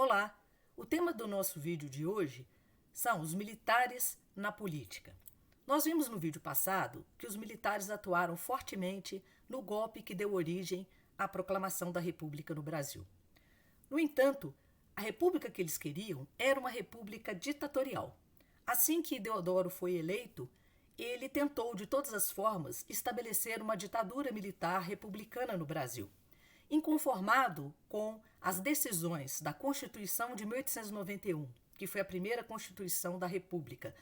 Olá! O tema do nosso vídeo de hoje são os militares na política. Nós vimos no vídeo passado que os militares atuaram fortemente no golpe que deu origem à proclamação da República no Brasil. No entanto, a república que eles queriam era uma república ditatorial. Assim que Deodoro foi eleito, ele tentou de todas as formas estabelecer uma ditadura militar republicana no Brasil. Inconformado com as decisões da Constituição de 1891, que foi a primeira Constituição da República,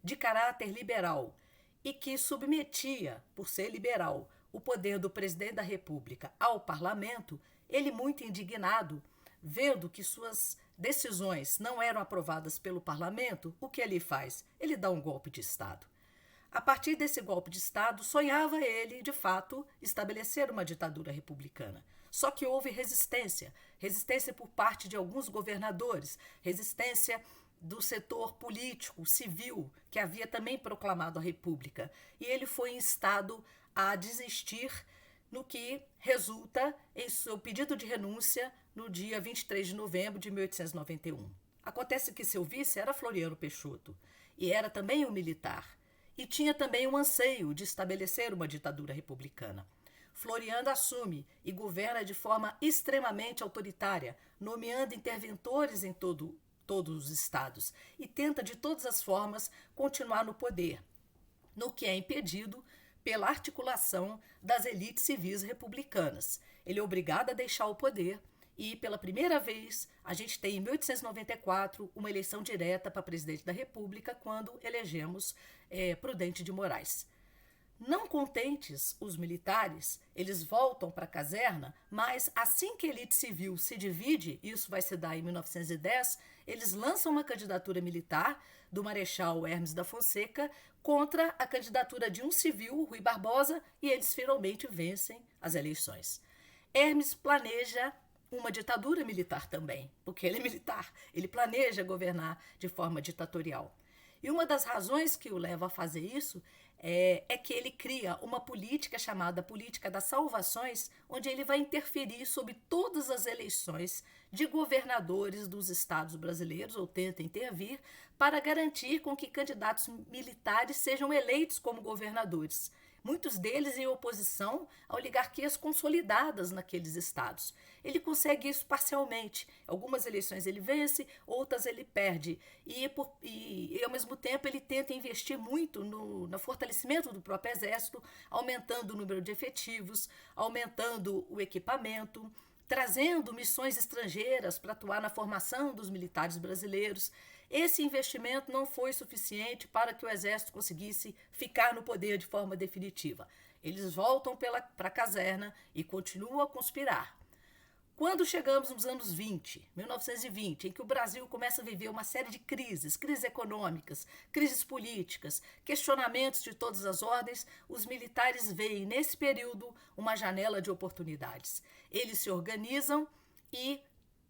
de caráter liberal, e que submetia, por ser liberal, o poder do presidente da República ao parlamento, ele, muito indignado, vendo que suas decisões não eram aprovadas pelo parlamento, o que ele faz? Ele dá um golpe de Estado. A partir desse golpe de Estado, sonhava ele, de fato, estabelecer uma ditadura republicana. Só que houve resistência por parte de alguns governadores, resistência do setor político, civil, que havia também proclamado a República. E ele foi instado a desistir, no que resulta em seu pedido de renúncia no dia 23 de novembro de 1891. Acontece que seu vice era Floriano Peixoto, e era também um militar, e tinha também um anseio de estabelecer uma ditadura republicana. Floriano assume e governa de forma extremamente autoritária, nomeando interventores em todos os estados, e tenta de todas as formas continuar no poder, no que é impedido pela articulação das elites civis republicanas. Ele é obrigado a deixar o poder e, pela primeira vez, a gente tem em 1894 uma eleição direta para presidente da República, quando elegemos Prudente de Moraes. Não contentes, os militares, eles voltam para a caserna, mas assim que a elite civil se divide, isso vai se dar em 1910, eles lançam uma candidatura militar do Marechal Hermes da Fonseca contra a candidatura de um civil, Rui Barbosa, e eles finalmente vencem as eleições. Hermes planeja uma ditadura militar também, porque ele é militar, ele planeja governar de forma ditatorial. E uma das razões que o leva a fazer isso é que ele cria uma política chamada Política das Salvações, onde ele vai interferir sobre todas as eleições de governadores dos estados brasileiros, ou tenta intervir, para garantir com que candidatos militares sejam eleitos como governadores. Muitos deles em oposição a oligarquias consolidadas naqueles estados. Ele consegue isso parcialmente. Algumas eleições ele vence, outras ele perde. E ao mesmo tempo, ele tenta investir muito no fortalecimento do próprio exército, aumentando o número de efetivos, aumentando o equipamento, trazendo missões estrangeiras para atuar na formação dos militares brasileiros. Esse investimento não foi suficiente para que o exército conseguisse ficar no poder de forma definitiva. Eles voltam para a caserna e continuam a conspirar. Quando chegamos nos anos 1920, em que o Brasil começa a viver uma série de crises econômicas, crises políticas, questionamentos de todas as ordens, os militares veem nesse período uma janela de oportunidades. Eles se organizam e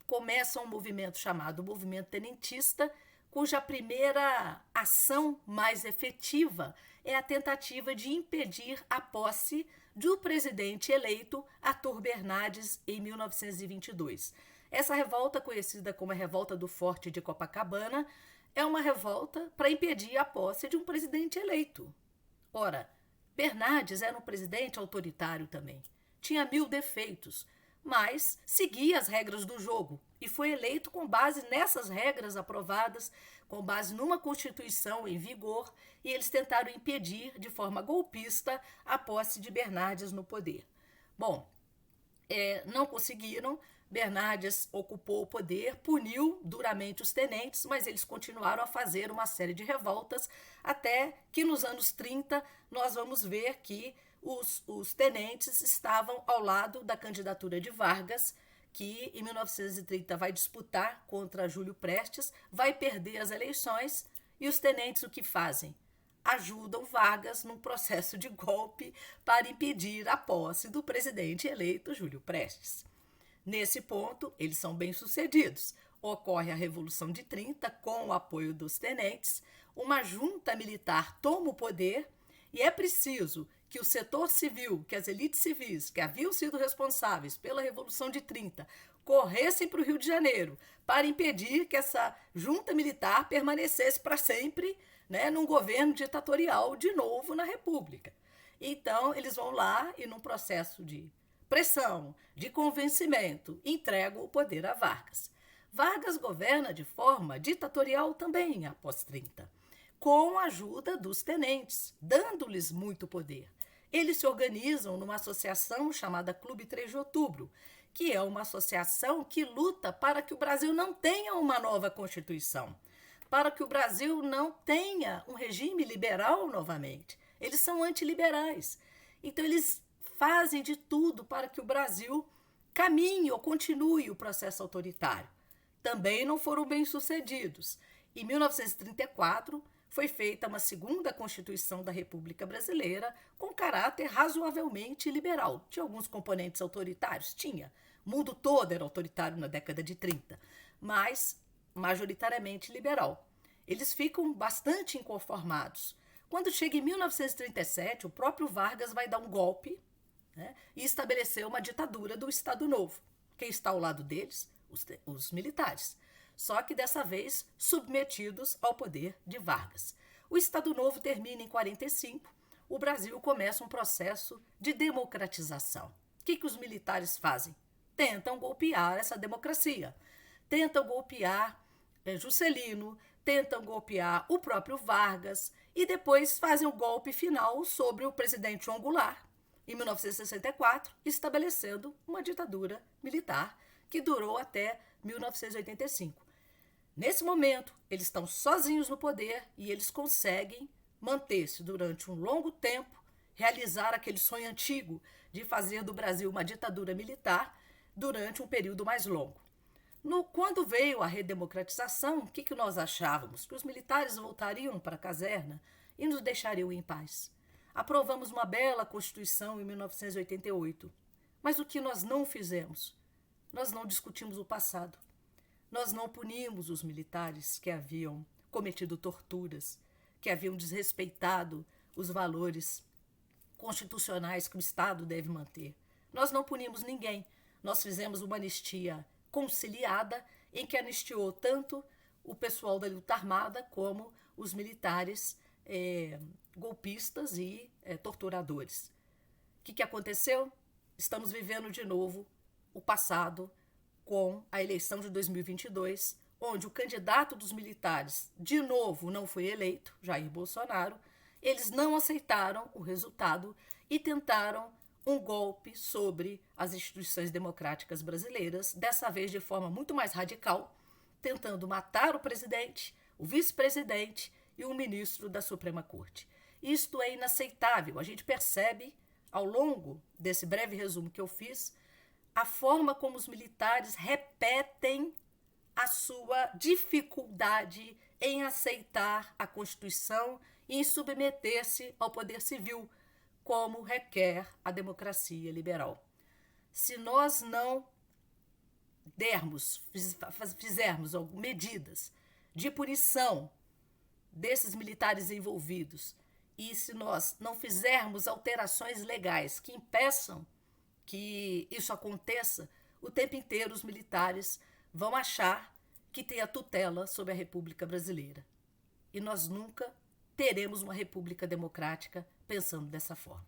começam um movimento chamado Movimento Tenentista, cuja primeira ação mais efetiva é a tentativa de impedir a posse do presidente eleito Arthur Bernardes em 1922. Essa revolta, conhecida como a Revolta do Forte de Copacabana, é uma revolta para impedir a posse de um presidente eleito. Ora, Bernardes era um presidente autoritário também. Tinha 1000 defeitos, mas seguia as regras do jogo e foi eleito com base nessas regras aprovadas, com base numa Constituição em vigor, e eles tentaram impedir de forma golpista a posse de Bernardes no poder. Bom, não conseguiram. Bernardes ocupou o poder, puniu duramente os tenentes, mas eles continuaram a fazer uma série de revoltas, até que nos anos 30 nós vamos ver que os tenentes estavam ao lado da candidatura de Vargas, que em 1930 vai disputar contra Júlio Prestes, vai perder as eleições, e os tenentes o que fazem? Ajudam Vargas num processo de golpe para impedir a posse do presidente eleito Júlio Prestes. Nesse ponto, eles são bem-sucedidos. Ocorre a Revolução de 30 com o apoio dos tenentes, uma junta militar toma o poder e é preciso que o setor civil, que as elites civis, que haviam sido responsáveis pela Revolução de 30, corressem para o Rio de Janeiro para impedir que essa junta militar permanecesse para sempre, né, num governo ditatorial de novo na República. Então, eles vão lá e, num processo de pressão, de convencimento, entregam o poder a Vargas. Vargas governa de forma ditatorial também após 30, com a ajuda dos tenentes, dando-lhes muito poder. Eles se organizam numa associação chamada Clube 3 de Outubro, que é uma associação que luta para que o Brasil não tenha uma nova Constituição, para que o Brasil não tenha um regime liberal novamente. Eles são antiliberais. Então, eles fazem de tudo para que o Brasil caminhe ou continue o processo autoritário. Também não foram bem-sucedidos. Em 1934, foi feita uma segunda Constituição da República Brasileira com caráter razoavelmente liberal. Tinha alguns componentes autoritários? Tinha. O mundo todo era autoritário na década de 30, mas majoritariamente liberal. Eles ficam bastante inconformados. Quando chega em 1937, o próprio Vargas vai dar um golpe, né, e estabelecer uma ditadura do Estado Novo. Quem está ao lado deles? Os militares. Só que dessa vez submetidos ao poder de Vargas. O Estado Novo termina em 45, o Brasil começa um processo de democratização. O que os militares fazem? Tentam golpear essa democracia. Tentam golpear Juscelino, tentam golpear o próprio Vargas e depois fazem o golpe final sobre o presidente João Goulart, em 1964, estabelecendo uma ditadura militar que durou até 1985. Nesse momento, eles estão sozinhos no poder e eles conseguem manter-se durante um longo tempo, realizar aquele sonho antigo de fazer do Brasil uma ditadura militar durante um período mais longo. Quando veio a redemocratização, o que nós achávamos? Que os militares voltariam para a caserna e nos deixariam em paz. Aprovamos uma bela Constituição em 1988. Mas o que nós não fizemos? Nós não discutimos o passado. Nós não punimos os militares que haviam cometido torturas, que haviam desrespeitado os valores constitucionais que o Estado deve manter. Nós não punimos ninguém. Nós fizemos uma anistia conciliada em que anistiou tanto o pessoal da luta armada como os militares golpistas e torturadores. O que aconteceu? Estamos vivendo de novo o passado com a eleição de 2022, onde o candidato dos militares de novo não foi eleito, Jair Bolsonaro. Eles não aceitaram o resultado e tentaram um golpe sobre as instituições democráticas brasileiras, dessa vez de forma muito mais radical, tentando matar o presidente, o vice-presidente e o ministro da Suprema Corte. Isto é inaceitável. A gente percebe, ao longo desse breve resumo que eu fiz, a forma como os militares repetem a sua dificuldade em aceitar a Constituição e em submeter-se ao poder civil, como requer a democracia liberal. Se nós não fizermos medidas de punição desses militares envolvidos e se nós não fizermos alterações legais que impeçam que isso aconteça, o tempo inteiro os militares vão achar que tem a tutela sobre a República Brasileira. E nós nunca teremos uma república democrática pensando dessa forma.